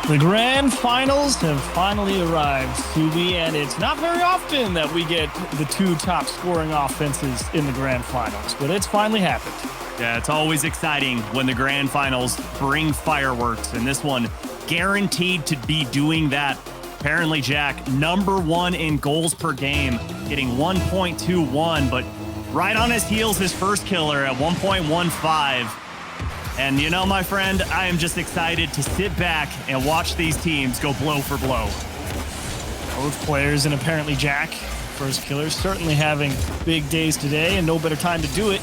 The grand finals have finally arrived, Subi, and it's not very often that we get the two top scoring offenses in the grand finals, but it's finally happened. Yeah, it's always exciting when the grand finals bring fireworks, and this one guaranteed to be doing that. Apparently, Jack, #1 in goals per game, getting 1.21, but right on his heels, his first killer at 1.15. And you know, my friend, I am just excited to sit back and watch these teams go blow for blow. Both players and apparently Jack, first killer, certainly having big days today, and no better time to do it.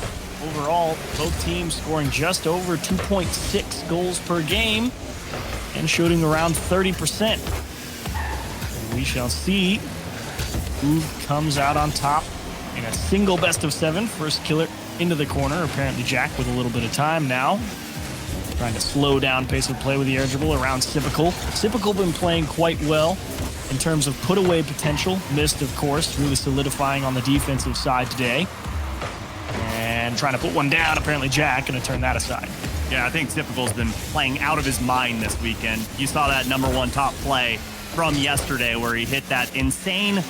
Overall, both teams scoring just over 2.6 goals per game and shooting around 30%. And we shall see who comes out on top in a single best of 7. First killer into the corner. Apparently Jack with a little bit of time now. Trying to slow down pace of play with the air dribble around Sipical. Sipical been playing quite well in terms of put away potential. Missed, of course, really solidifying on the defensive side today. And trying to put one down. Apparently Jack going to turn that aside. Yeah, I think Sipical's been playing out of his mind this weekend. You saw that #1 top play from yesterday where he hit that insane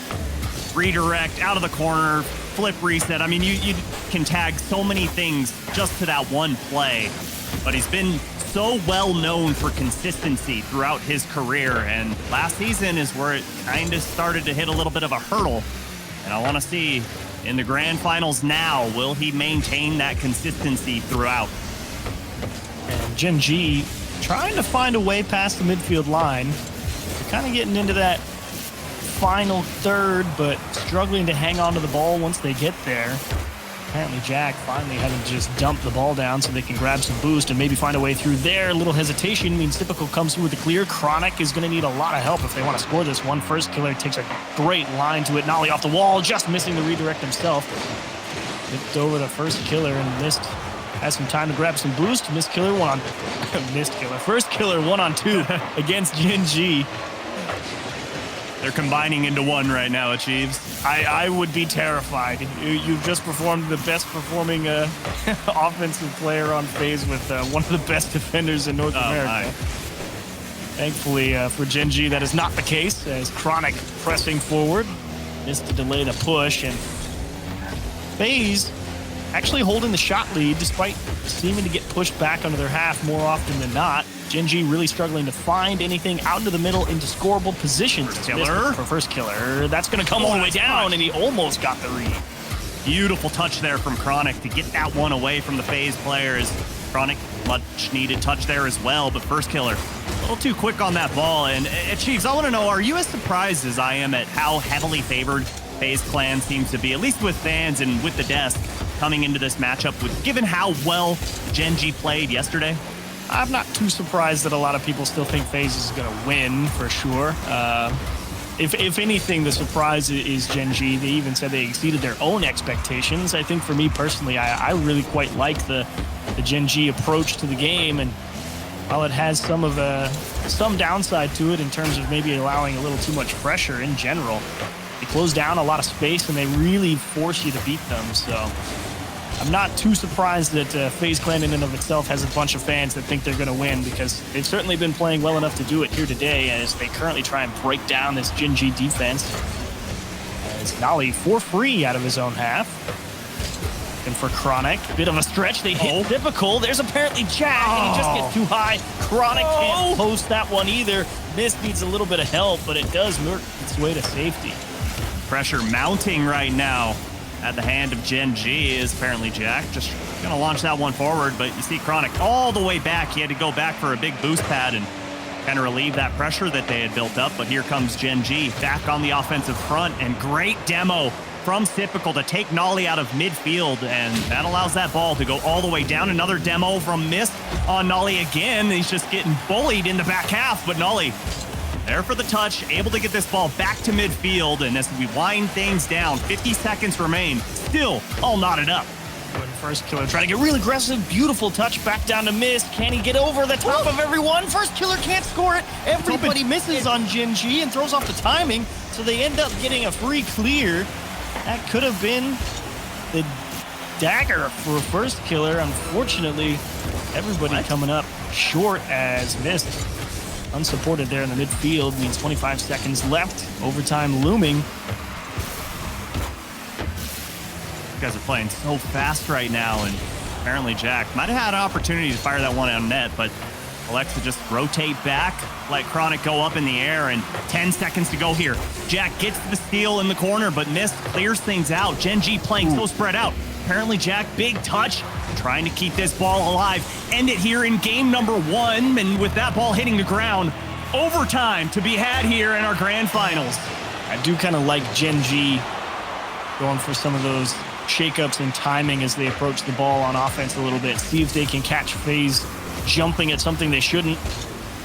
redirect out of the corner, flip reset. I mean, you can tag so many things just to that one play, but he's been so well known for consistency throughout his career, and last season is where it kind of started to hit a little bit of a hurdle, and I want to see in the grand finals now, will he maintain that consistency throughout? And Gen.G trying to find a way past the midfield line. They're kind of getting into that final third, but struggling to hang on to the ball once they get there. Apparently Jack finally having to just dump the ball down so they can grab some boost and maybe find a way through there. A little hesitation means Typical comes through with the clear. Chronic is going to need a lot of help if they want to score this one. First killer takes a great line to it. Nolly off the wall, just missing the redirect himself. Flipped over the first killer and missed. Has some time to grab some boost. Missed killer one on missed killer. First killer 1-on-2 against Gen.G. They're combining into one right now, Achieves. I would be terrified. You've just performed the best performing offensive player on Faze with one of the best defenders in North America. Thankfully for Gen.G, that is not the case, as Chronic pressing forward. Missed to delay the push, and Faze actually holding the shot lead despite seeming to get pushed back under their half more often than not. Gen.G really struggling to find anything out into the middle into scoreable positions. First killer. For first killer. That's going to come all the way down, and he almost got the read. Beautiful touch there from Chronic to get that one away from the Faze players. Chronic, much needed touch there as well, but first killer, a little too quick on that ball. And Chiefs, I want to know, are you as surprised as I am at how heavily favored Faze Clan seems to be, at least with fans and with the desk, coming into this matchup, given how well Gen.G played yesterday? I'm not too surprised that a lot of people still think Faze is going to win, for sure. If anything, the surprise is Gen.G. They even said they exceeded their own expectations. I think for me personally, I really quite like the Gen.G approach to the game, and while it has some downside to it in terms of maybe allowing a little too much pressure in general, they close down a lot of space and they really force you to beat them. So I'm not too surprised that Faze Clan in and of itself has a bunch of fans that think they're going to win, because they've certainly been playing well enough to do it here today as they currently try and break down this Gen.G defense. As Nolly for free out of his own half. And for Chronic, bit of a stretch. They hit Typical. There's apparently Jack, and he just gets too high. Chronic can't post that one either. Mist needs a little bit of help, but it does work its way to safety. Pressure mounting right now at the hand of Gen.G is apparently Jack. Just going to launch that one forward, but you see Chronic all the way back. He had to go back for a big boost pad and kind of relieve that pressure that they had built up. But here comes Gen.G back on the offensive front, and great demo from Sipical to take Nolly out of midfield, and that allows that ball to go all the way down. Another demo from Mist on Nolly again. He's just getting bullied in the back half, but Nolly there for the touch, able to get this ball back to midfield, and as we wind things down, 50 seconds remain, still all knotted up. First killer trying to get real aggressive, beautiful touch back down to Mist. Can he get over the top of everyone? First killer can't score it. Everybody misses on Gen.G and throws off the timing, so they end up getting a free clear. That could have been the dagger for a first killer. Unfortunately, everybody coming up short as Mist unsupported there in the midfield. Means 25 seconds left. Overtime looming. You guys are playing so fast right now, and apparently Jack might have had an opportunity to fire that one on net, but elects to just rotate back, let Chronic go up in the air, and 10 seconds to go here. Jack gets the steal in the corner, but Mist clears things out. Gen.G playing so spread out. Apparently Jack, big touch, trying to keep this ball alive. End it here in game number 1, and with that ball hitting the ground, overtime to be had here in our grand finals. I do kind of like Gen.G going for some of those shakeups and timing as they approach the ball on offense a little bit. See if they can catch Faze jumping at something they shouldn't.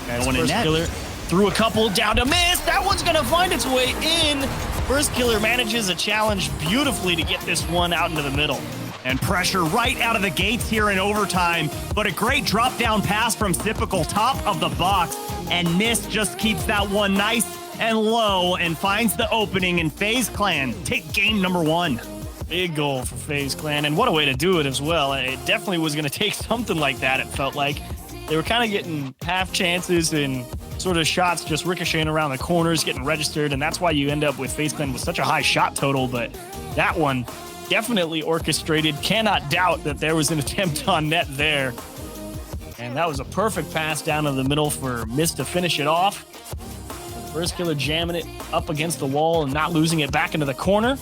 As First Killer threw a couple down to Mist. That one's going to find its way in. First Killer manages a challenge beautifully to get this one out into the middle. And pressure right out of the gates here in overtime, but a great drop down pass from Typical, top of the box, and Mist just keeps that one nice and low and finds the opening, and Faze Clan take game number 1. Big goal for Faze Clan, and what a way to do it as well. It definitely was going to take something like that, it felt like. They were kind of getting half chances and sort of shots just ricocheting around the corners, getting registered, and that's why you end up with Faze Clan with such a high shot total, but that one definitely orchestrated. Cannot doubt that there was an attempt on net there. And that was a perfect pass down to the middle for Mist to finish it off. First Killer jamming it up against the wall and not losing it back into the corner.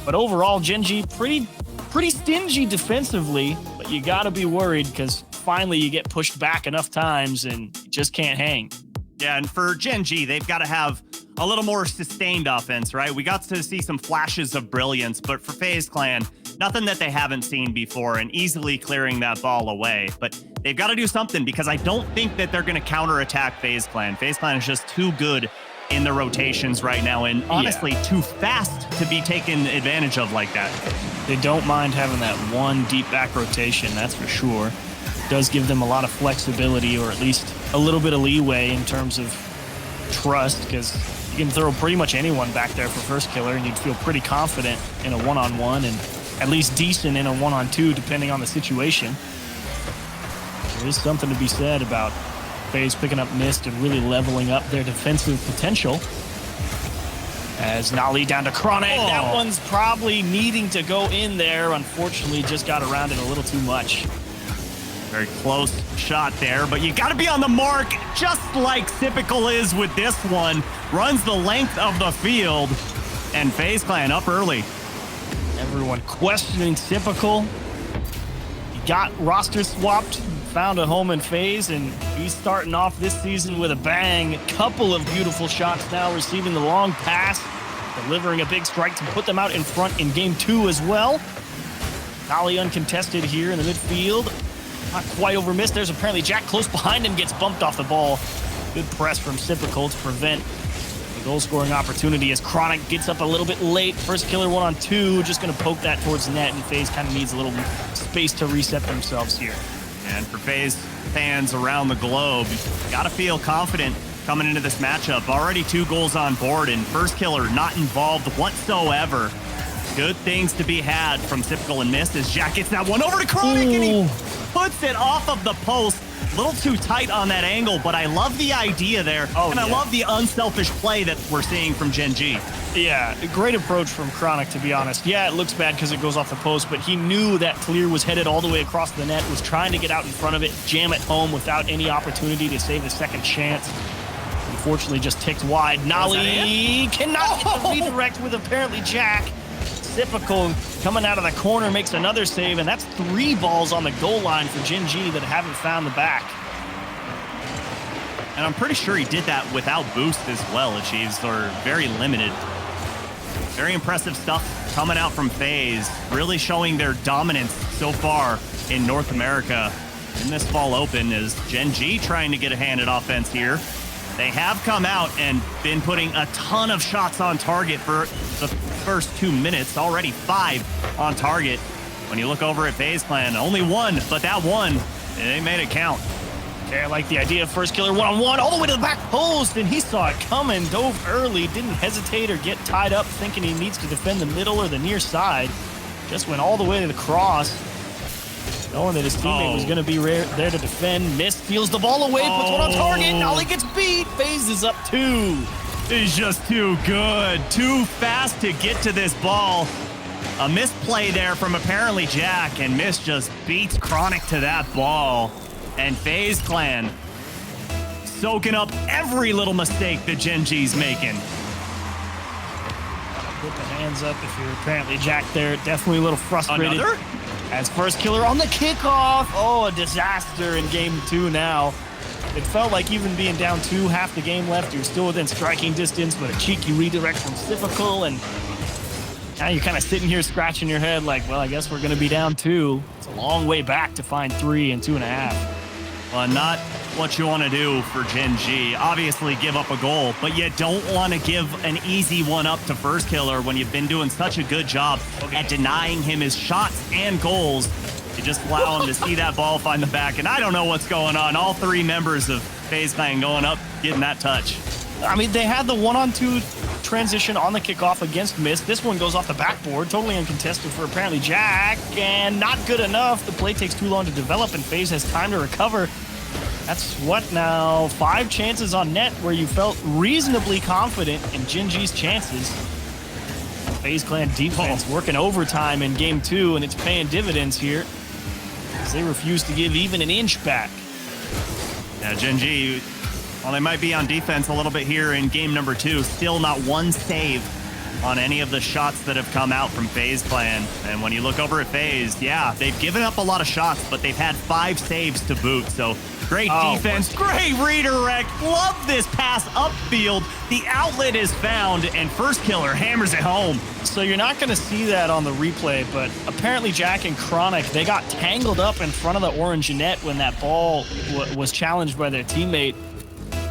But overall, Gen.G pretty stingy defensively, but you got to be worried because finally you get pushed back enough times and you just can't hang. Yeah, and for Gen.G, they've got to have a little more sustained offense, right? We got to see some flashes of brilliance, but for Faze Clan, nothing that they haven't seen before and easily clearing that ball away. But they've got to do something because I don't think that they're going to counterattack Faze Clan. Faze Clan is just too good in the rotations right now, and honestly too fast to be taken advantage of like that. They don't mind having that one deep back rotation, that's for sure. It does give them a lot of flexibility, or at least a little bit of leeway in terms of trust, because you can throw pretty much anyone back there for First Killer and you'd feel pretty confident in a one-on-one and at least decent in a one-on-two depending on the situation. There is something to be said about Faze picking up Mist and really leveling up their defensive potential. As Nolly down to Chronic. Oh. That one's probably needing to go in there. Unfortunately, just got around it a little too much. Very close shot there, but you got to be on the mark, just like Typical is with this one. Runs the length of the field, and Faze Clan up early. Everyone questioning Typical. He got roster swapped, found a home in Faze, and he's starting off this season with a bang. Couple of beautiful shots now, receiving the long pass, delivering a big strike to put them out in front in game 2 as well. Nolly uncontested here in the midfield. Not quite over Mist. There's apparently Jack close behind him, gets bumped off the ball. Good press from Typical to prevent the goal-scoring opportunity as Chronic gets up a little bit late. First Killer 1-on-2, just going to poke that towards the net, and Faze kind of needs a little space to reset themselves here. And for Faze fans around the globe, got to feel confident coming into this matchup. Already 2 goals on board, and First Killer not involved whatsoever. Good things to be had from Typical and Mist as Jack gets that one over to Chronic, and he puts it off of the post. A little too tight on that angle, but I love the idea there. I love the unselfish play that we're seeing from Gen.G. Yeah, great approach from Chronic, to be honest. Yeah, it looks bad because it goes off the post, but he knew that clear was headed all the way across the net, was trying to get out in front of it, jam it home without any opportunity to save a second chance. Unfortunately, just ticked wide. Nolly cannot get the redirect with apparently Jack. Typical coming out of the corner makes another save, and that's 3 balls on the goal line for Gen.G that haven't found the back. And I'm pretty sure he did that without boost as well. Achieves are very limited. Very impressive stuff coming out from Faze, really showing their dominance so far in North America. In this fall open is Gen.G trying to get a hand at offense here. They have come out and been putting a ton of shots on target for the first 2 minutes, already 5 on target. When you look over at Faze Clan, only 1, but that one, they made it count. Okay, I like the idea of First Killer 1-on-1 all the way to the back post, and he saw it coming, dove early, didn't hesitate or get tied up thinking he needs to defend the middle or the near side. Just went all the way to the cross. knowing that his teammate was going to be there to defend. Mist steals the ball away, puts one on target. Ollie gets beat. Faze is up 2. He's just too good. Too fast to get to this ball. A misplay there from apparently Jack, and Mist just beats Chronic to that ball. And FaZe Clan soaking up every little mistake that Gen.G's making. Put the hands up if you're apparently Jack there. Definitely a little frustrated. Another? As first killer on the kickoff. Oh, a disaster in game 2 now. It felt like even being down 2, half the game left, you're still within striking distance, but a cheeky redirect from Siffical, and now you're kind of sitting here scratching your head like, well, I guess we're going to be down 2. It's a long way back to find 3 and 2.5. Well, not what you want to do for Gen.G. Obviously give up a goal, but you don't want to give an easy one up to first killer when you've been doing such a good job at denying him his shots and goals. You just allow him to see that ball, find the back, and I don't know what's going on. All 3 members of FaZe Clan going up, getting that touch. I mean, they had the 1-on-2 transition on the kickoff against Mist. This one goes off the backboard, totally uncontested for apparently Jack, and not good enough. The play takes too long to develop, and FaZe has time to recover. That's what now? 5 chances on net where you felt reasonably confident in Gen.G's chances. FaZe Clan defense working overtime in game 2, and it's paying dividends here as they refuse to give even an inch back. Yeah, Gen.G, well, they might be on defense a little bit here in game number 2. Still not one save on any of the shots that have come out from FaZe Clan. And when you look over at FaZe, yeah, they've given up a lot of shots, but they've had 5 saves to boot. So great defense, great redirect. Love this pass upfield. The outlet is found, and first killer hammers it home. So you're not going to see that on the replay, but apparently Jack and Chronic, they got tangled up in front of the orange net when that ball was challenged by their teammate.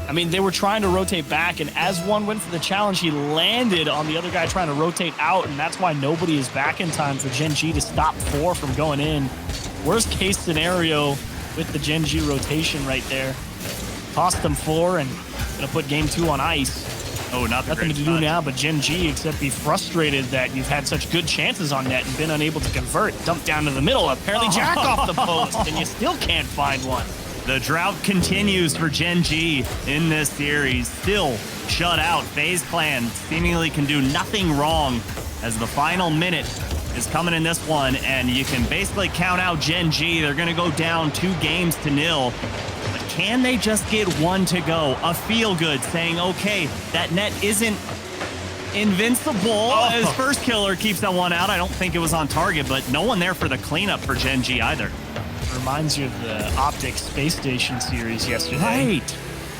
I mean, they were trying to rotate back, and as one went for the challenge, he landed on the other guy trying to rotate out, and that's why nobody is back in time for Gen.G to stop 4 from going in. Worst case scenario with the Gen.G rotation right there. Cost them 4 and gonna put game 2 on ice. Oh, nothing to do now but Gen.G except be frustrated that you've had such good chances on net and been unable to convert. Dumped down to the middle, apparently Jack off the post, and you still can't find one. The drought continues for Gen.G in this series. Still shut out. FaZe Clan seemingly can do nothing wrong as the final minute is coming in this one, and you can basically count out Gen.G. They're going to go down 2-0. But can they just get 1 to go? A feel-good saying, okay, that net isn't invincible as first killer keeps that one out. I don't think it was on target, but no one there for the cleanup for Gen.G either. Reminds you of the Optic Space Station series yesterday. Right.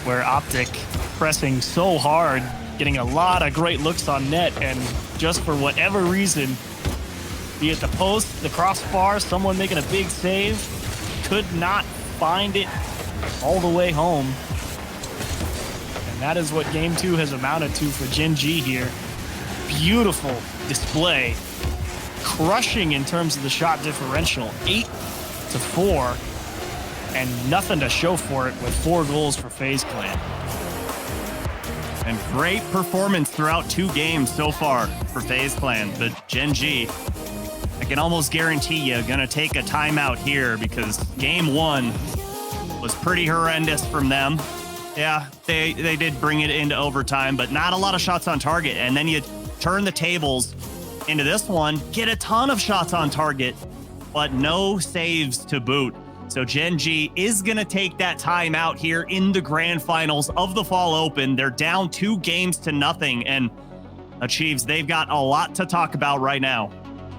Where Optic pressing so hard, getting a lot of great looks on net, and just for whatever reason, be it the post, the crossbar, someone making a big save, could not find it all the way home. And that is what game 2 has amounted to for Gen.G here. Beautiful display. Crushing in terms of the shot differential. 8-4, and nothing to show for it with 4 goals for FaZe Clan. And great performance throughout 2 games so far for FaZe Clan. But Gen.G, I can almost guarantee you, gonna take a timeout here because game 1 was pretty horrendous from them. Yeah, they did bring it into overtime, but not a lot of shots on target. And then you turn the tables into this one, get a ton of shots on target, but no saves to boot. So Gen.G is going to take that time out here in the grand finals of the Fall Open. They're down 2-0, and Achieves, they've got a lot to talk about right now.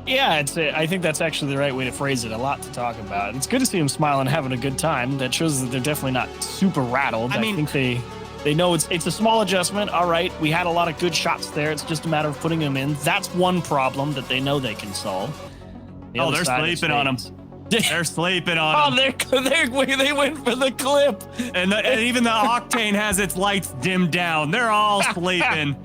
Yeah, I think that's actually the right way to phrase it. A lot to talk about. It's good to see them smiling and having a good time. That shows that they're definitely not super rattled. I think they know it's a small adjustment. All right, we had a lot of good shots there. It's just a matter of putting them in. That's one problem that they know they can solve. They're sleeping on them. They're sleeping on them. They went for the clip. And even the Octane has its lights dimmed down. They're all sleeping.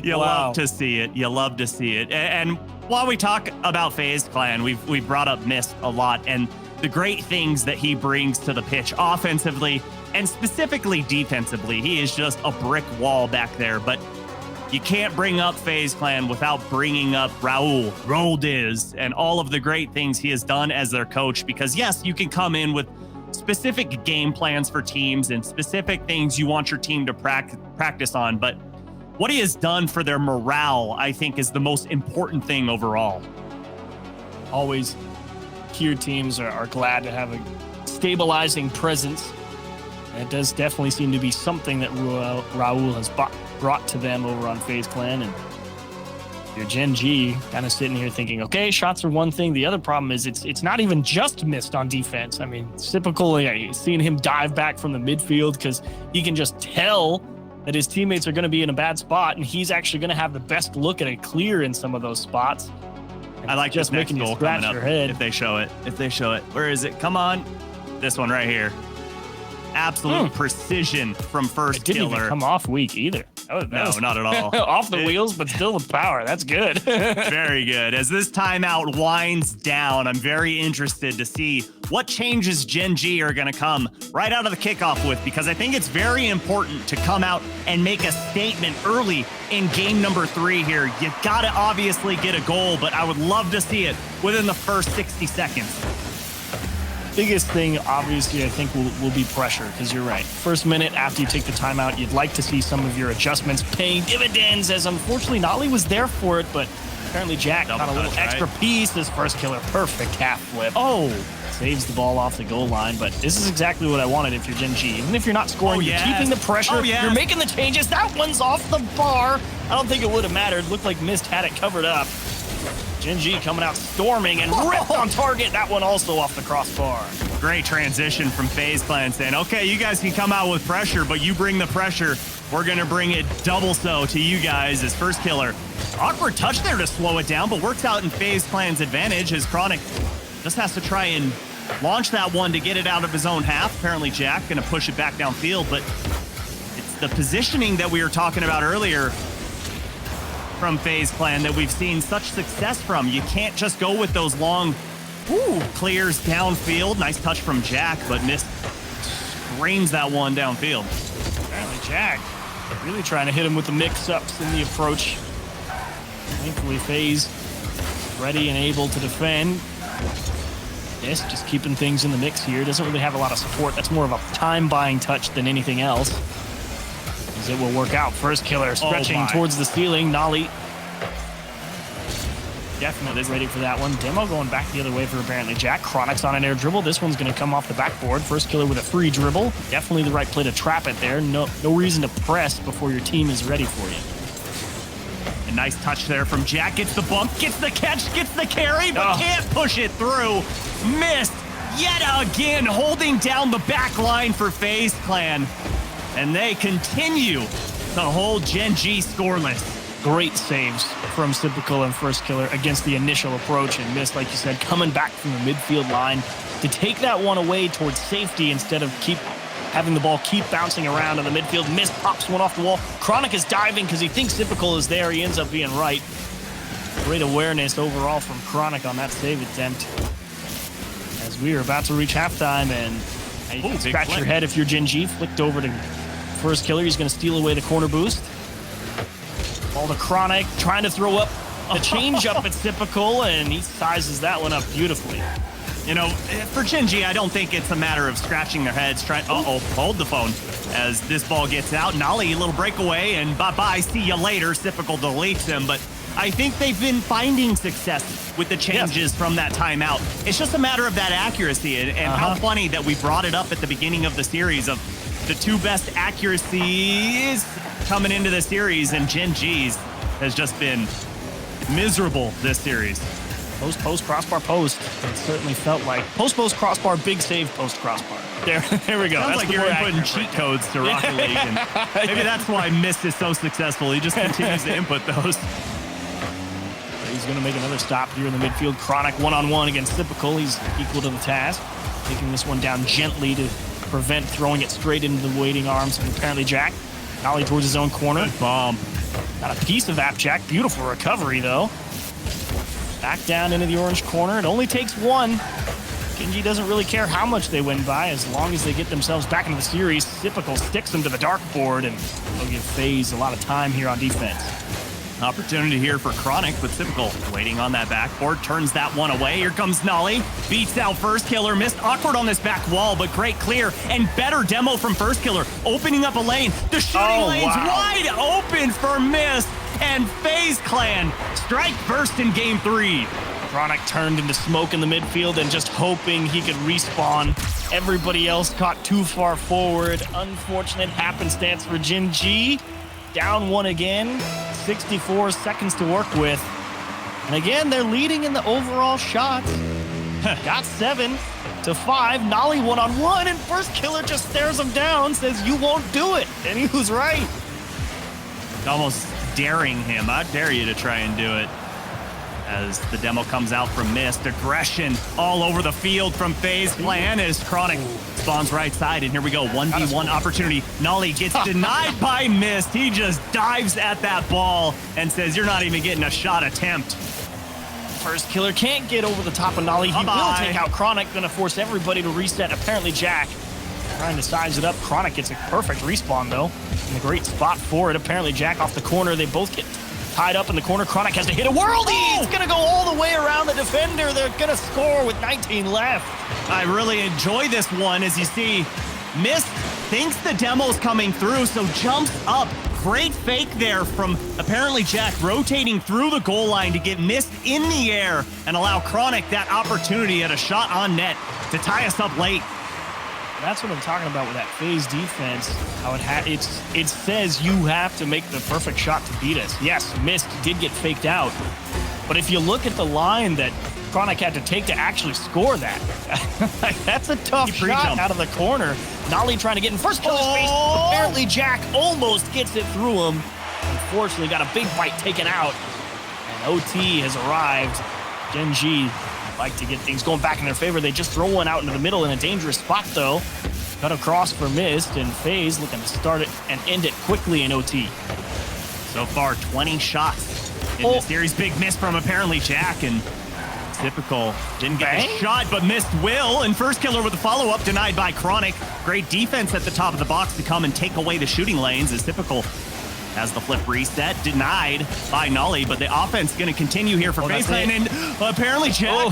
You love to see it. You love to see it. And while we talk about FaZe Clan, we've brought up Mist a lot and the great things that he brings to the pitch offensively and specifically defensively. He is just a brick wall back there. But you can't bring up FaZe Clan without bringing up Raul Diz, and all of the great things he has done as their coach. Because yes, you can come in with specific game plans for teams and specific things you want your team to practice on, but what he has done for their morale, I think, is the most important thing overall. Always tier teams are glad to have a stabilizing presence. And it does definitely seem to be something that Raul has brought to them over on FaZe Clan. And your Gen.G kind of sitting here thinking, okay, shots are one thing. The other problem is it's not even just missed on defense. I mean, typical, seeing him dive back from the midfield because he can just tell that his teammates are going to be in a bad spot, and he's actually going to have the best look at a clear in some of those spots. I like just this next making you goal scratch coming up. your head. If they show it. Where is it? Come on. This one right here. Absolute precision from first It didn't killer. even come off weak either. No, not at all. Off the wheels, but still the power. That's good. Very good. As this timeout winds down, I'm very interested to see what changes Gen.G are going to come right out of the kickoff with, because I think it's very important to come out and make a statement early in game number 3 here. You got to obviously get a goal, but I would love to see it within the first 60 seconds. Biggest thing, obviously, I think will be pressure, because you're right. First minute after you take the timeout, you'd like to see some of your adjustments paying dividends, as unfortunately Nolly was there for it, but apparently Jack got a little extra piece. This first killer, perfect half flip. Oh, saves the ball off the goal line, but this is exactly what I wanted if you're Gen.G. Even if you're not scoring, you're keeping the pressure, you're making the changes. That one's off the bar. I don't think it would have mattered. Looked like Mist had it covered up. Gen.G coming out storming and ripped on target. That one also off the crossbar. Great transition from FaZe Clan saying, okay, you guys can come out with pressure, but you bring the pressure. We're going to bring it double so to you guys as first killer. Awkward touch there to slow it down, but works out in FaZe Clan's advantage as Chronic just has to try and launch that one to get it out of his own half. Apparently Jack going to push it back downfield, but it's the positioning that we were talking about earlier from FaZe Clan that we've seen such success from. You can't just go with those long clears downfield. Nice touch from Jack, but Mist screams that one downfield. Apparently Jack really trying to hit him with the mix-ups in the approach. Thankfully FaZe ready and able to defend. Mist just keeping things in the mix here. Doesn't really have a lot of support. That's more of a time-buying touch than anything else. It will work out. First killer stretching towards the ceiling. Nolly definitely ready for that one. Demo going back the other way for apparently Jack. Chronic's on an air dribble. This one's going to come off the backboard. First killer with a free dribble. Definitely the right play to trap it there. No reason to press before your team is ready for you. A nice touch there from Jack. Gets the bump, gets the catch, gets the carry, but can't push it through. Missed yet again, holding down the back line for FaZe Clan. And they continue to hold Gen.G scoreless. Great saves from Typical and first killer against the initial approach, and Mist, like you said, coming back from the midfield line to take that one away towards safety instead of having the ball keep bouncing around in the midfield. Mist pops one off the wall. Chronic is diving because he thinks Typical is there. He ends up being right. Great awareness overall from Chronic on that save attempt. As we are about to reach halftime, and you can scratch your head if you're Gen.G. Flicked over to first killer. He's going to steal away the corner boost. Ball to Chronic, trying to throw up the change up at Typical, and he sizes that one up beautifully. You know, for Gen.G, I don't think it's a matter of scratching their heads, hold the phone. As this ball gets out, Nolly, a little breakaway, and bye-bye, see you later. Typical deletes him, but I think they've been finding success with the changes from that timeout. It's just a matter of that accuracy, and how funny that we brought it up at the beginning of the series of the two best accuracies coming into the series, and Gen.G's has just been miserable this series. Post, crossbar, post. It certainly felt like post, crossbar, big save, post, crossbar. There we go. Sounds like you're inputting cheat codes to Rocket League, and maybe that's why Mist is so successful. He just continues to input those. He's going to make another stop here in the midfield. Chronic one-on-one against Typical. He's equal to the task. Taking this one down gently to prevent throwing it straight into the waiting arms of apparently Jack. Nolly towards his own corner. Good bomb. Got a piece of App Jack. Beautiful recovery, though. Back down into the orange corner. It only takes one. Gen.G doesn't really care how much they win by as long as they get themselves back into the series. Typical sticks them to the dartboard, and they'll give Faze a lot of time here on defense. Opportunity here for Chronic, but Typical waiting on that backboard, turns that one away. Here comes Nolly, beats out First Killer, missed awkward on this back wall, but great clear and better demo from First Killer, opening up a lane. The shooting lane's wide open for Mist, and Faze Clan strike first in game 3. Chronic turned into smoke in the midfield and just hoping he could respawn. Everybody else caught too far forward. Unfortunate happenstance for Gen.G. Down one again, 64 seconds to work with. And again, they're leading in the overall shots. Got 7 to 5. Nolly one-on-one, and First Killer just stares him down, says, "You won't do it." And he was right. Almost daring him. I dare you to try and do it. As the demo comes out from Mist, aggression all over the field from Faze Clan as Chronic spawns right side, and here we go, 1v1 opportunity. Nolly gets denied by Mist. He just dives at that ball and says, "You're not even getting a shot attempt." First Killer can't get over the top of Nolly. He will take out Chronic, gonna force everybody to reset. Apparently Jack trying to size it up. Chronic gets a perfect respawn though, in a great spot for it. Apparently Jack off the corner, they both get tied up in the corner. Chronic has to hit a worldie. It's gonna go all the way around the defender. They're gonna score with 19 left. I really enjoy this one. As you see, Mist thinks the demo's coming through, so jumps up. Great fake there from apparently Jack, rotating through the goal line to get Mist in the air and allow Chronic that opportunity at a shot on net to tie us up late. That's what I'm talking about with that Faze defense. How it says you have to make the perfect shot to beat us. Yes, Mist did get faked out, but if you look at the line that Chronic had to take to actually score that, that's a tough shot out of the corner. Nolly trying to get in First Killer's face. Apparently Jack almost gets it through him. Unfortunately, got a big bite taken out, and OT has arrived. Gen.G like to get things going back in their favor. They just throw one out into the middle in a dangerous spot, though. Cut across for Mist, and Faze looking to start it and end it quickly in OT. So far, 20 shots in this series. Big miss from apparently Jack, and typical. Didn't get a shot, but Mist will. And First Killer with the follow-up denied by Chronic. Great defense at the top of the box to come and take away the shooting lanes as typical. Has the flip reset, denied by Nolly, but the offense going to continue here for Faze Clan, and apparently Jack,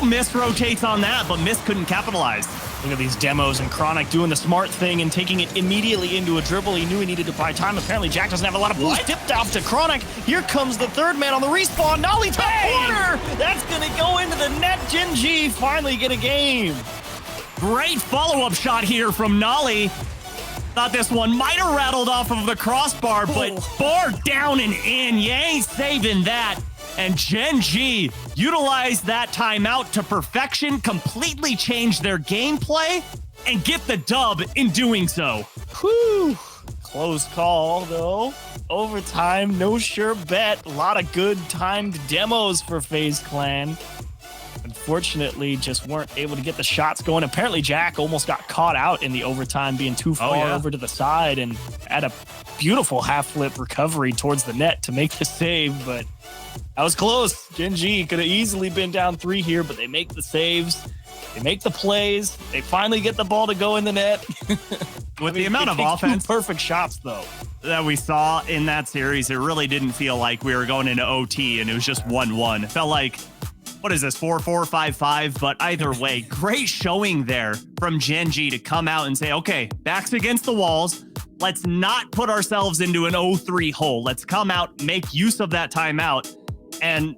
Mist rotates on that, but Mist couldn't capitalize. Look at these demos, and Chronic doing the smart thing and taking it immediately into a dribble. He knew he needed to buy time. Apparently Jack doesn't have a lot of boost. Tipped off to Chronic. Here comes the third man on the respawn. Nolly top corner. That's going to go into the net. Gen.G finally get a game. Great follow-up shot here from Nolly. Thought this one might have rattled off of the crossbar, but bar down and in. You ain't saving that. And Gen.G utilized that timeout to perfection, completely change their gameplay, and get the dub in doing so. Whew. Close call, though. Overtime, no sure bet. A lot of good timed demos for Faze Clan. Unfortunately, just weren't able to get the shots going. Apparently, Jack almost got caught out in the overtime, being too far over to the side, and had a beautiful half-flip recovery towards the net to make the save, but that was close. Gen.G could have easily been down 3 here, but they make the saves. They make the plays. They finally get the ball to go in the net. With the amount of offense, perfect shots, though, that we saw in that series, it really didn't feel like we were going into OT and it was just 1-1. It felt like, what is this, 4-4, 5-5? But either way, great showing there from Gen.G to come out and say, okay, backs against the walls. Let's not put ourselves into an 0-3 hole. Let's come out, make use of that timeout. And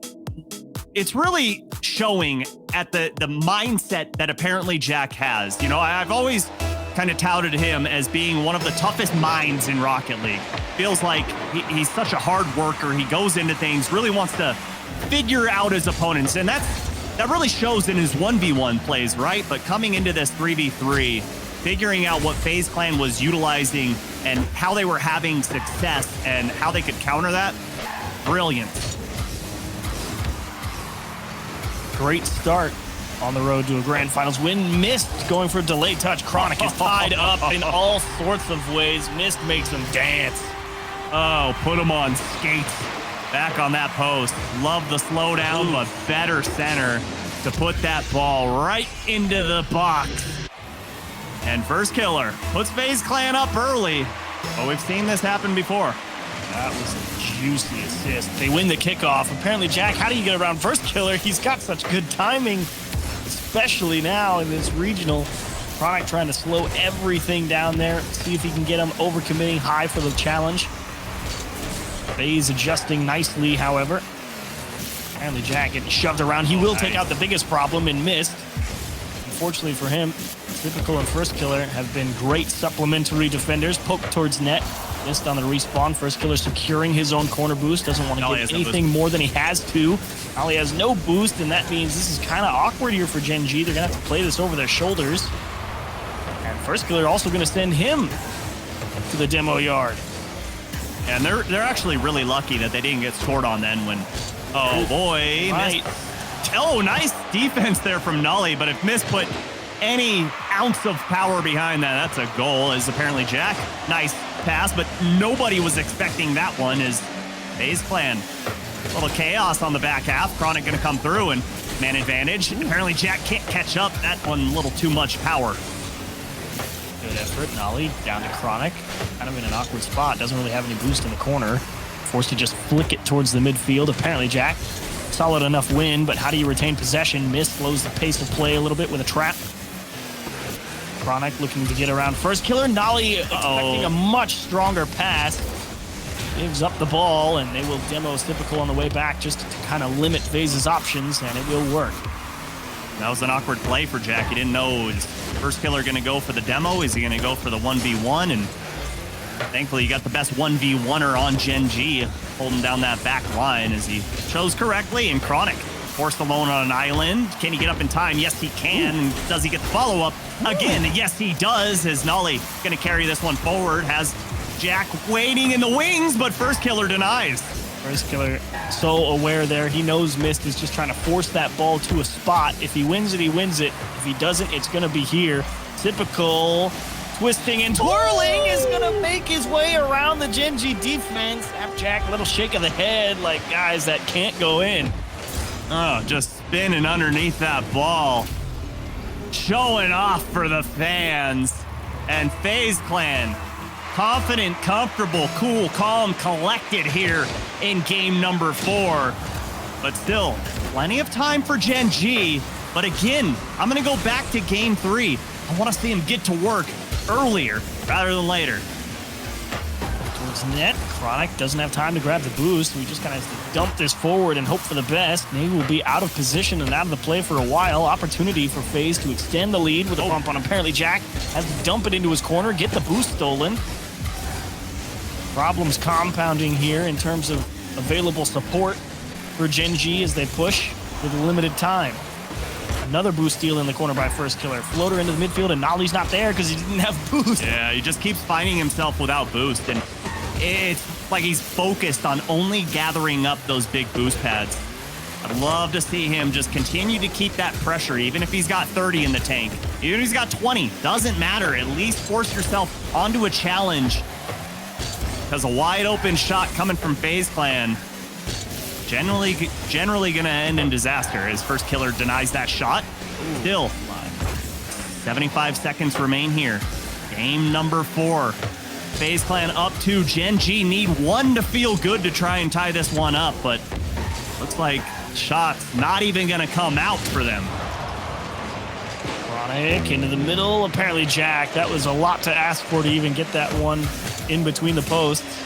it's really showing at the mindset that apparently Jack has. You know, I've always kind of touted him as being one of the toughest minds in Rocket League. Feels like he's such a hard worker. He goes into things, really wants to figure out his opponents, and that really shows in his 1v1 plays, right? But coming into this 3v3, figuring out what Faze Clan was utilizing and how they were having success and how they could counter that, brilliant. Great start on the road to a grand finals win. Mist going for a delayed touch. Chronic is tied up in all sorts of ways. Mist makes him dance. Oh, put him on skates. Back on that post. Love the slowdown, but better center. to put that ball right into the box. And first killer puts Faze Clan up early, but we've seen this happen before. That was a juicy assist. They win the kickoff. Apparently, Jack, how do you get around first killer? He's got such good timing, especially now in this regional. Chronic trying to slow everything down there, see if he can get him overcommitting high for the challenge. Faze adjusting nicely, however. Apparently, Jack getting shoved around. He will take out the biggest problem in Mist. Unfortunately for him, Typical and First Killer have been great supplementary defenders. Poke towards net. Missed on the respawn. First Killer securing his own corner boost. Doesn't want to give anything more than he has to. Ollie has no boost, and that means this is kind of awkward here for Gen.G. They're going to have to play this over their shoulders. And First Killer also going to send him to the demo yard. And they're actually really lucky that they didn't get scored on then when... Oh, boy. Right. Oh, nice defense there from Nully, but if Mist put any ounce of power behind that, that's a goal, as apparently Jack. Nice pass, but nobody was expecting that one as Faze Clan. A little chaos on the back half. Chronic going to come through and man advantage. Apparently Jack can't catch up. That one a little too much power. Good effort. Nolly down to Chronic. Kind of in an awkward spot. Doesn't really have any boost in the corner. Forced to just flick it towards the midfield. Apparently Jack, solid enough win, but how do you retain possession? Mist slows the pace of play a little bit with a trap. Chronic looking to get around First Killer. Nolly expecting a much stronger pass. Gives up the ball, and they will demo Typical on the way back just to kind of limit Faze's options, and it will work. That was an awkward play for Jack. He didn't know, is First Killer going to go for the demo? Is he going to go for the 1v1? And thankfully, you got the best 1v1er on Gen.G holding down that back line as he chose correctly. And Chronic forced alone on an island. Can he get up in time? Yes, he can. And does he get the follow-up? Again, yes, he does. As Nolly going to carry this one forward. Has Jack waiting in the wings, but First Killer denies. First Killer so aware there. He knows Mist is just trying to force that ball to a spot. If he wins it, he wins it. If he doesn't, it's going to be here. Typical twisting and twirling is going to make his way around the Gen.G defense. Jack, a little shake of the head like guys that can't go in. Oh, just spinning underneath that ball. Showing off for the fans. And Faze Clan, confident, comfortable, cool, calm, collected here in game number 4. But still, plenty of time for Gen.G. But again, I'm going to go back to game 3. I want to see him get to work earlier rather than later. Towards net, Chronic doesn't have time to grab the boost. We just kind of have to dump this forward and hope for the best. Maybe we'll be out of position and out of the play for a while. Opportunity for Faze to extend the lead with a bump on. Apparently Jack has to dump it into his corner, get the boost stolen. Problems compounding here in terms of available support for Gen.G as they push with limited time. Another boost steal in the corner by First Killer. Floater into the midfield, and Nolly's not there because he didn't have boost. Yeah, he just keeps finding himself without boost, and it's like he's focused on only gathering up those big boost pads. I'd love to see him just continue to keep that pressure, even if he's got 30 in the tank. Even if he's got 20, doesn't matter. At least force yourself onto a challenge, because a wide open shot coming from Faze Clan generally going to end in disaster as First Killer denies that shot. Still, 75 seconds remain here. Game number 4. Faze Clan up 2. Gen.G need 1 to feel good to try and tie this one up, but looks like shots not even going to come out for them. Chronic into the middle. Apparently Jack, that was a lot to ask for to even get that one in between the posts.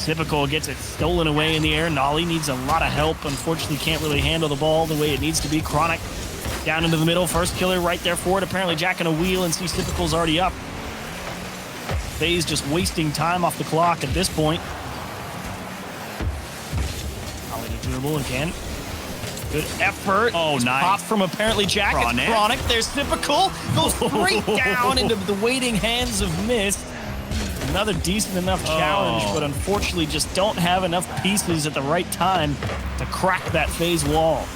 Typical gets it stolen away in the air. Nolly needs a lot of help. Unfortunately, can't really handle the ball the way it needs to be. Chronic down into the middle. First Killer right there for it. Apparently Jack in a wheel and sees Typical's already up. Faze just wasting time off the clock at this point. Nolly to dribble again. Good effort. Oh, nice. Pop from apparently Jack. It's Chronic. There's Typical. Goes straight down into the waiting hands of Mist. Another decent enough challenge, but unfortunately just don't have enough pieces at the right time to crack that Faze wall.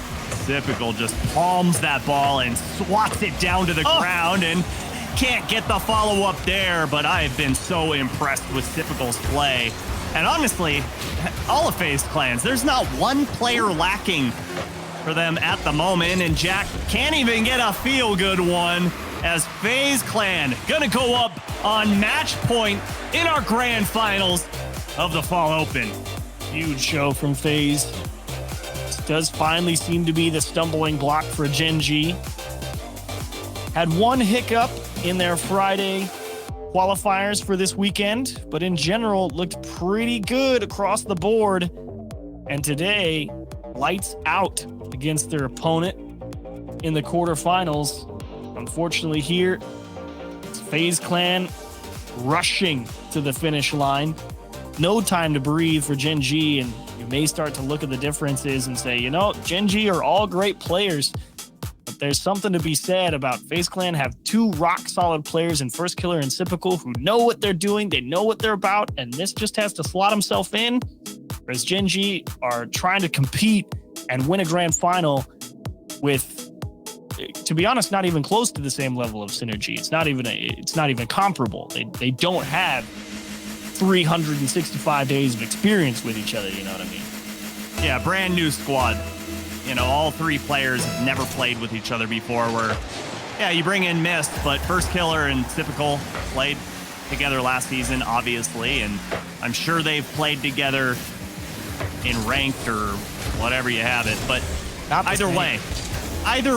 Typical just palms that ball and swats it down to the ground and can't get the follow-up there, but I've been so impressed with Typical's play. And honestly, all of Faze Clans, there's not one player lacking for them at the moment, and Jack can't even get a feel-good one as Faze Clan gonna go up on match point in our grand finals of the Fall Open. Huge show from Faze. This does finally seem to be the stumbling block for Gen.G. Had one hiccup in their Friday qualifiers for this weekend, but in general looked pretty good across the board. And today, lights out against their opponent in the quarterfinals. Unfortunately here, it's Faze Clan rushing to the finish line. No time to breathe for Gen.G, and you may start to look at the differences and say, you know, Gen.G are all great players, but there's something to be said about Faze Clan have two rock-solid players in First Killer and Sypical who know what they're doing, they know what they're about, and this just has to slot himself in. Whereas Gen.G are trying to compete and win a grand final with, to be honest, not even close to the same level of synergy. It's not even comparable. They don't have 365 days of experience with each other, you know what I mean? Yeah, brand new squad. You know, all three players have never played with each other before, where, yeah, you bring in Mist, but First Killer and Typical played together last season, obviously, and I'm sure they've played together in ranked or whatever you have it, but either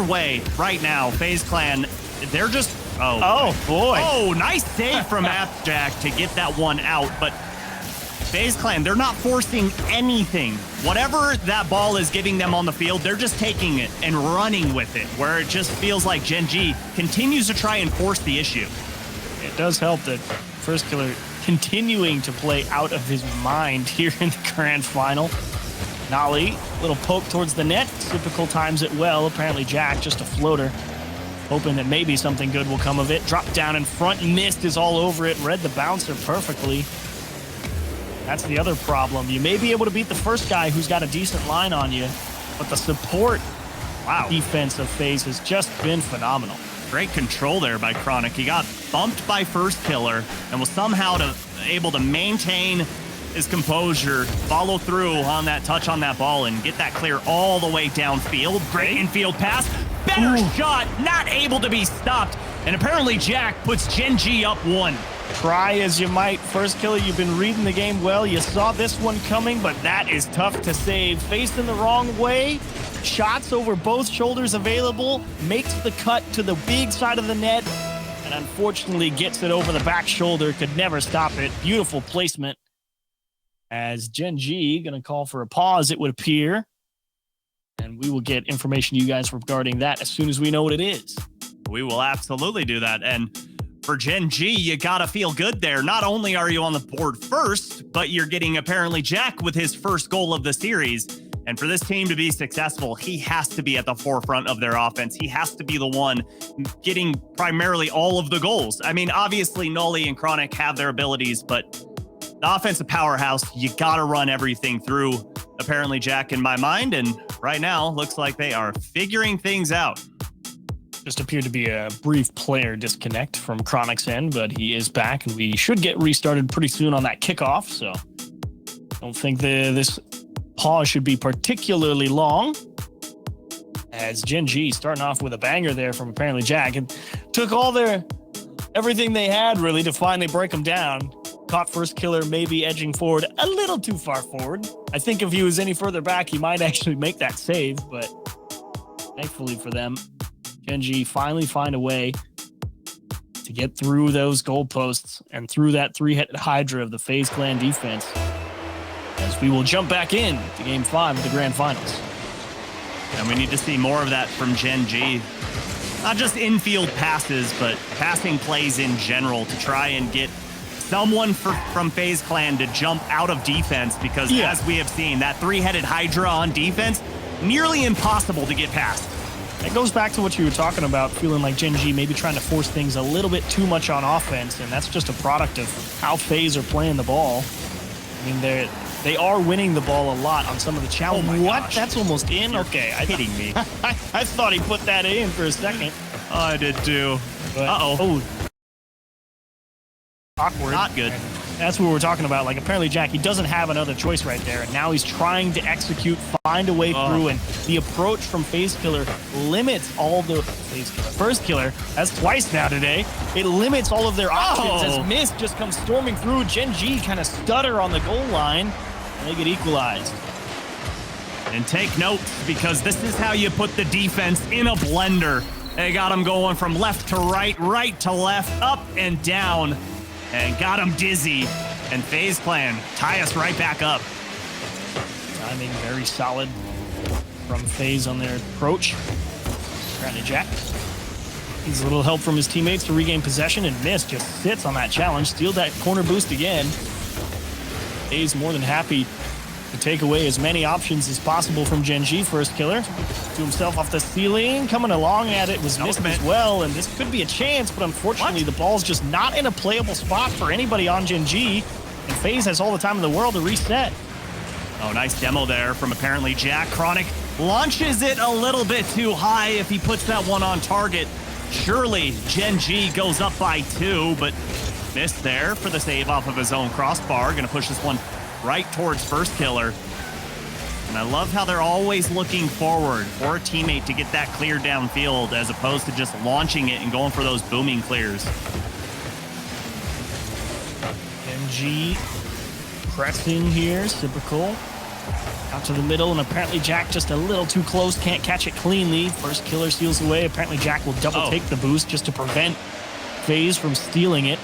way, right now, Faze Clan, they're just, oh boy. Oh, nice save from Jack to get that one out, but Faze Clan, they're not forcing anything. Whatever that ball is giving them on the field, they're just taking it and running with it, where it just feels like Gen.G continues to try and force the issue. It does help that First Killer continuing to play out of his mind here in the grand final. Nolly, little poke towards the net. Typical times it well. Apparently Jack, just a floater, hoping that maybe something good will come of it. Drop down in front. Mist is all over it. Read the bouncer perfectly. That's the other problem. You may be able to beat the first guy who's got a decent line on you, but the support defense of Faze has just been phenomenal. Great control there by Chronic. He got bumped by First Killer and was somehow able to maintain his composure, follow through on that touch on that ball, and get that clear all the way downfield. Great infield pass. Better shot, not able to be stopped. And apparently Jack puts Gen.G up one. Try as you might, First Killer, you've been reading the game well. You saw this one coming, but that is tough to save. Faced in the wrong way. Shots over both shoulders available, makes the cut to the big side of the net, and unfortunately gets it over the back shoulder. Could never stop it. Beautiful placement. As Gen.G going to call for a pause, it would appear. And we will get information to you guys regarding that as soon as we know what it is. We will absolutely do that. And for Gen.G, you got to feel good there. Not only are you on the board first, but you're getting apparently Jack with his first goal of the series. And for this team to be successful, he has to be at the forefront of their offense. He has to be the one getting primarily all of the goals. I mean, obviously, Nolly and Chronic have their abilities, but the offensive powerhouse, you got to run everything through, apparently, Jack, in my mind. And right now, looks like they are figuring things out. Just appeared to be a brief player disconnect from Chronic's end, but he is back, and we should get restarted pretty soon on that kickoff. So I don't think this pause should be particularly long, as Gen.G starting off with a banger there from apparently Jack, and took everything they had really to finally break them down. Caught First Killer maybe edging forward a little too far forward. I think if he was any further back, he might actually make that save, but thankfully for them, Gen.G finally find a way to get through those goalposts and through that three-headed Hydra of the Faze Clan defense, as we will jump back in to Game 5 of the Grand Finals. And we need to see more of that from Gen.G. Not just infield passes, but passing plays in general to try and get someone from Faze Clan to jump out of defense, because as we have seen, that three-headed Hydra on defense, nearly impossible to get past. It goes back to what you were talking about, feeling like Gen.G maybe trying to force things a little bit too much on offense, and that's just a product of how Faze are playing the ball. I mean, they are winning the ball a lot on some of the challenges. Oh my gosh. That's almost in? Okay. Kidding me. I thought he put that in for a second. I did too. But, Uh-oh. Awkward. Not good. That's what we're talking about. Like, apparently, Jack, he doesn't have another choice right there. And now he's trying to execute, find a way through. And the approach from Faze Killer limits all the... First Killer, that's twice now today. It limits all of their options as Mist just comes storming through. Gen.G kind of stutter on the goal line. And they get equalized. And take note, because this is how you put the defense in a blender. They got him going from left to right, right to left, up and down. And got him dizzy, and FaZe Clan tie us right back up. Timing very solid from FaZe on their approach. Apparently Jack needs a little help from his teammates to regain possession, and Mist just sits on that challenge, steals that corner boost again. FaZe more than happy to take away as many options as possible from Gen.G. First Killer. To himself off the ceiling, coming along at it was Mist as well, and this could be a chance, but unfortunately the ball's just not in a playable spot for anybody on Gen.G, and FaZe has all the time in the world to reset. Oh, nice demo there from apparently Jack. Chronic launches it a little bit too high. If he puts that one on target, surely Gen.G goes up by 2, but missed there for the save off of his own crossbar. Gonna push this one right towards First Killer. And I love how they're always looking forward for a teammate to get that clear downfield as opposed to just launching it and going for those booming clears. Gen.G pressing here, typical. Out to the middle, and apparently Jack just a little too close, can't catch it cleanly. First Killer steals away. Apparently Jack will double take the boost just to prevent FaZe from stealing it.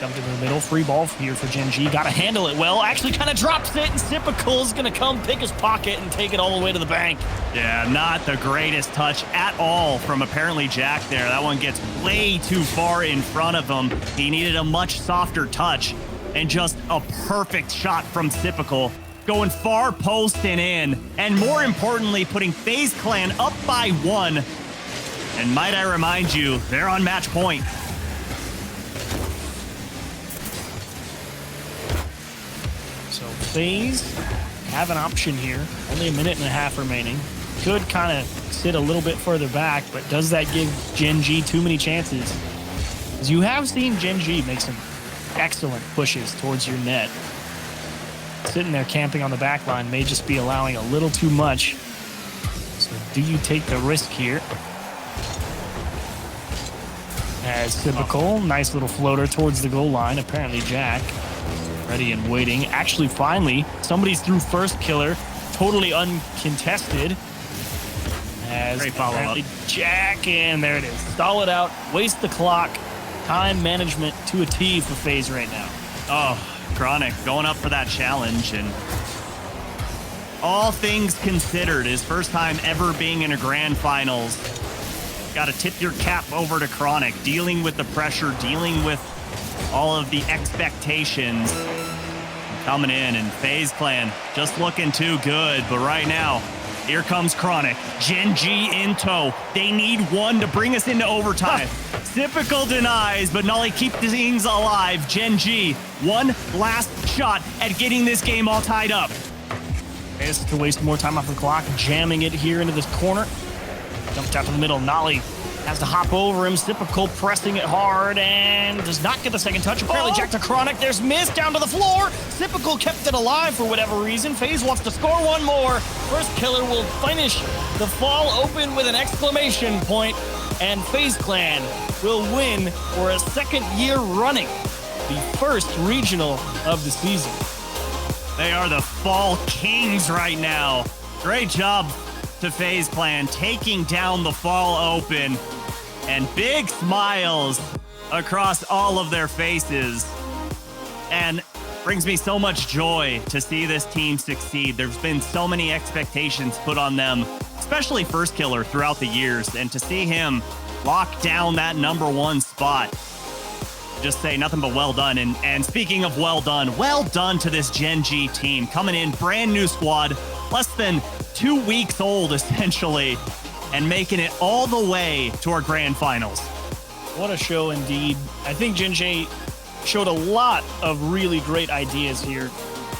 Dumped into the middle, free ball here for Gen.G. Got to handle it well. Actually kind of drops it, and Typical is going to come pick his pocket and take it all the way to the bank. Yeah, not the greatest touch at all from apparently Jack there. That one gets way too far in front of him. He needed a much softer touch, and just a perfect shot from Typical. Going far post and in, and more importantly, putting FaZe Clan up by 1. And might I remind you, they're on match point. So FaZe have an option here. Only a minute and a half remaining. Could kind of sit a little bit further back, but does that give Gen.G too many chances? Because you have seen Gen.G make some excellent pushes towards your net. Sitting there camping on the back line may just be allowing a little too much. So do you take the risk here? As typical, nice little floater towards the goal line. Apparently Jack ready and waiting. Actually, finally, somebody's through First Killer, totally uncontested. As great follow-up. Jack, and there it is. Stall it out, waste the clock. Time management to a T for FaZe right now. Oh, Chronic going up for that challenge, and all things considered, his first time ever being in a grand finals. Got to tip your cap over to Chronic, dealing with the pressure, dealing with all of the expectations. Coming in, and FaZe Clan just looking too good, but right now, here comes Chronic. Gen.G in tow. They need one to bring us into overtime. Typical denies, but Nolly keeps things alive. Gen.G, one last shot at getting this game all tied up. Is to waste more time off the clock, jamming it here into this corner. Dumped out to the middle. Nolly has to hop over him. Typical pressing it hard and does not get the second touch. Apparently Jack to Chronic. There's Mist down to the floor. Typical kept it alive for whatever reason. FaZe wants to score one more. First Killer will finish the fall open with an exclamation point, and FaZe Clan will win for a second year running the first regional of the season. They are the fall kings right now. Great job to FaZe Clan taking down the fall open, and big smiles across all of their faces, and brings me so much joy to see this team succeed. There's been so many expectations put on them, especially First Killer throughout the years, and to see him lock down that #1 spot, just say nothing but well done. And speaking of well done to this Gen.G team, coming in, brand new squad, less than 2 weeks old essentially, and making it all the way to our grand finals. What a show indeed. I think Gen.G showed a lot of really great ideas here.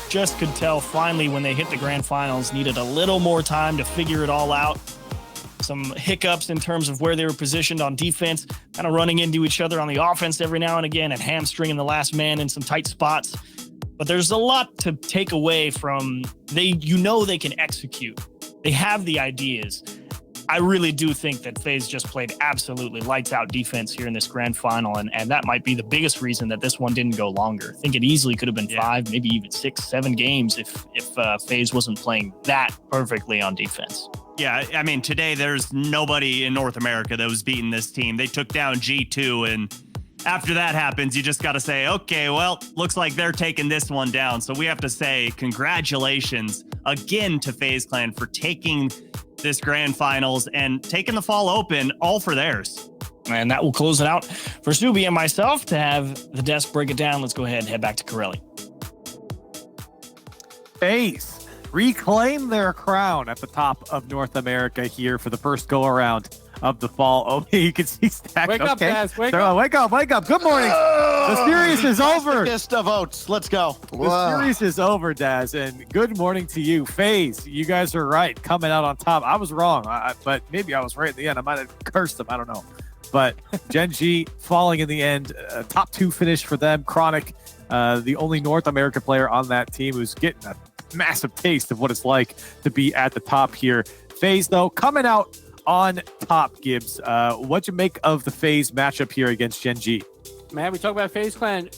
Just could tell finally when they hit the grand finals, needed a little more time to figure it all out. some hiccups in terms of where they were positioned on defense, kind of running into each other on the offense every now and again and hamstringing the last man in some tight spots. But there's a lot to take away from they can execute. They have the ideas. I really do think that Faze just played absolutely lights out defense here in this grand final. And that might be the biggest reason that this one didn't go longer. I think it easily could have been 5, maybe even 6, 7 games if Faze wasn't playing that perfectly on defense. Yeah, I mean, today there's nobody in North America that was beating this team. They took down G2, and after that happens, you just got to say, okay, well, looks like they're taking this one down. So we have to say congratulations again to FaZe Clan for taking this grand finals and taking the fall open all for theirs. And that will close it out for Subi and myself to have the desk break it down. Let's go ahead and head back to Corelli. FaZe reclaim their crown at the top of North America here for the first go around of the fall. Oh, you can see Stack. Wake up, guys. Wake up. Wake up. Good morning. The series is over. Of oats. Let's go. The series is over, Daz, and good morning to you. FaZe, you guys are right, coming out on top. I was wrong, but maybe I was right in the end. I might have cursed them. I don't know. But Gen.G falling in the end. Top 2 finish for them. Chronic, the only North American player on that team who's getting a massive taste of what it's like to be at the top here. FaZe, though, coming out on top. Gibbs, what'd you make of the FaZe matchup here against Gen.G? Man, we talk about FaZe Clan.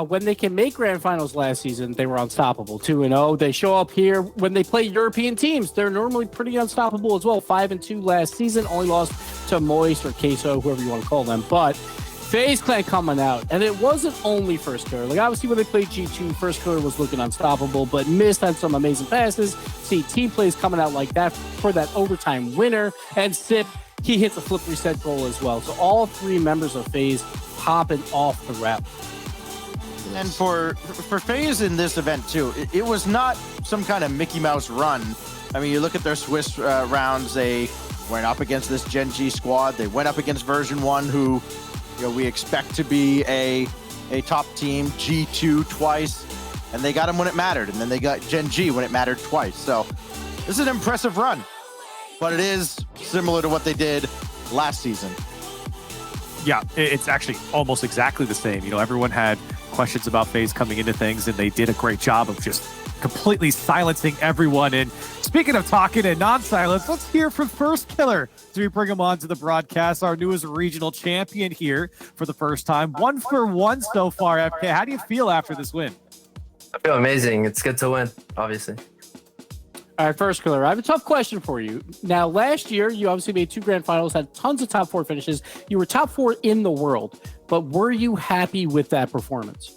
When they can make grand finals last season, they were unstoppable. 2-0. They show up here when they play European teams. They're normally pretty unstoppable as well. 5-2 last season. Only lost to Moist or Queso, whoever you want to call them. But FaZe Clan coming out, and it wasn't only first killer. Like, obviously, when they played G2, first killer was looking unstoppable, but Mist had some amazing passes. See, team plays coming out like that for that overtime winner. And Sip, he hits a flip reset goal as well. So all 3 members of FaZe popping off the rep. And for FaZe in this event too, it was not some kind of Mickey Mouse run. I mean, you look at their Swiss rounds, they went up against this Gen.G squad. They went up against version 1, who we expect to be a top team, G2 twice, and they got them when it mattered. And then they got Gen.G when it mattered twice. So this is an impressive run, but it is similar to what they did last season. Yeah, it's actually almost exactly the same. Everyone had questions about FaZe coming into things, and they did a great job of just completely silencing everyone. And speaking of talking and non-silence, let's hear from First Killer. So we bring him on to the broadcast, our newest regional champion here for the first time. 1 for 1 so far, FK. How do you feel after this win? I feel amazing. It's good to win, obviously. All right, First Killer, I have a tough question for you. Now, last year, you obviously made 2 grand finals, had tons of top 4 finishes. You were top 4 in the world, but were you happy with that performance?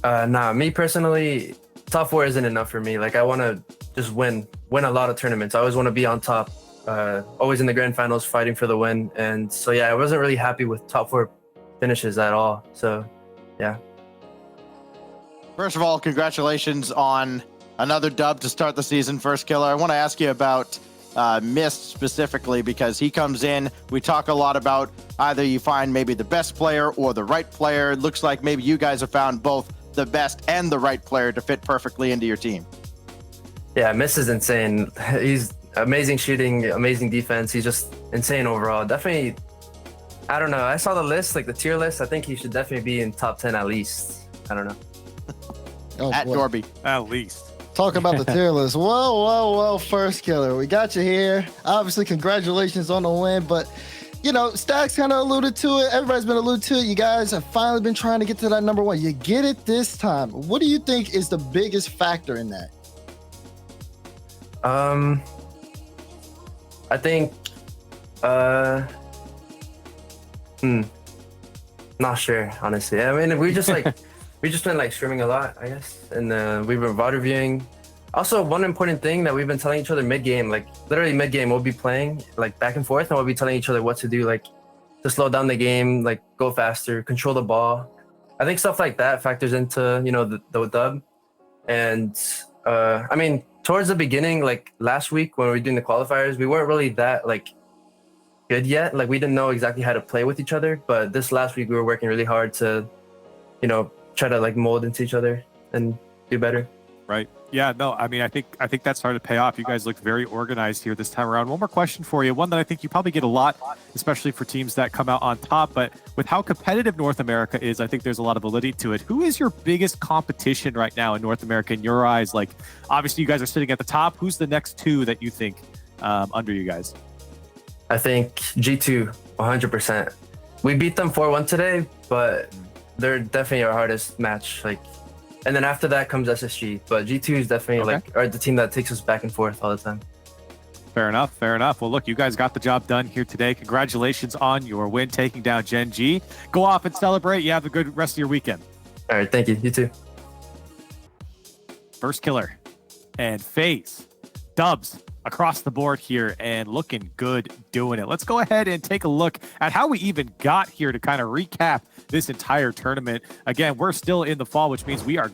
Nah, me personally, top 4 isn't enough for me. Like, I want to just win a lot of tournaments. I always want to be on top, always in the grand finals, fighting for the win. And so, yeah, I wasn't really happy with top 4 finishes at all. So, yeah. First of all, congratulations on another dub to start the season, First Killer. I want to ask you about Mist specifically, because he comes in. We talk a lot about either you find maybe the best player or the right player. It looks like maybe you guys have found both the best and the right player to fit perfectly into your team. Yeah, Mist is insane. He's amazing shooting, amazing defense. He's just insane overall. Definitely, I don't know. I saw the list, like the tier list. I think he should definitely be in top 10 at least. I don't know. At Dorby. At least. Talk about the tier list. Whoa, First Killer. We got you here. Obviously, congratulations on the win, but Stacks kind of alluded to it. Everybody's been alluded to it. You guys have finally been trying to get to that number 1. You get it this time. What do you think is the biggest factor in that? I think, not sure, honestly. I mean, we just been like streaming a lot, I guess, and we've been VOD reviewing. Also, one important thing that we've been telling each other mid-game, like literally mid-game, we'll be playing like back and forth, and we'll be telling each other what to do, like to slow down the game, like go faster, control the ball. I think stuff like that factors into the dub. And I mean, towards the beginning, like last week when we were doing the qualifiers, we weren't really that like good yet. Like we didn't know exactly how to play with each other. But this last week we were working really hard to, try to like mold into each other and do better. Right. Yeah, no, I mean, I think that's started to pay off. You guys looked very organized here this time around. One more question for you, one that I think you probably get a lot, especially for teams that come out on top. But with how competitive North America is, I think there's a lot of validity to it. Who is your biggest competition right now in North America in your eyes? Like, obviously, you guys are sitting at the top. Who's the next two that you think under you guys? I think G2, 100%. We beat them 4-1 today, but they're definitely our hardest match. Like, and then after that comes SSG, but G2 is definitely are the team that takes us back and forth all the time. Fair enough. Fair enough. Well, look, you guys got the job done here today. Congratulations on your win, taking down Gen.G. Go off and celebrate. You have a good rest of your weekend. All right, thank you. You too. First Killer and Faze, dubs across the board here and looking good doing it. Let's go ahead and take a look at how we even got here to kind of recap this entire tournament. Again, we're still in the fall, which means we are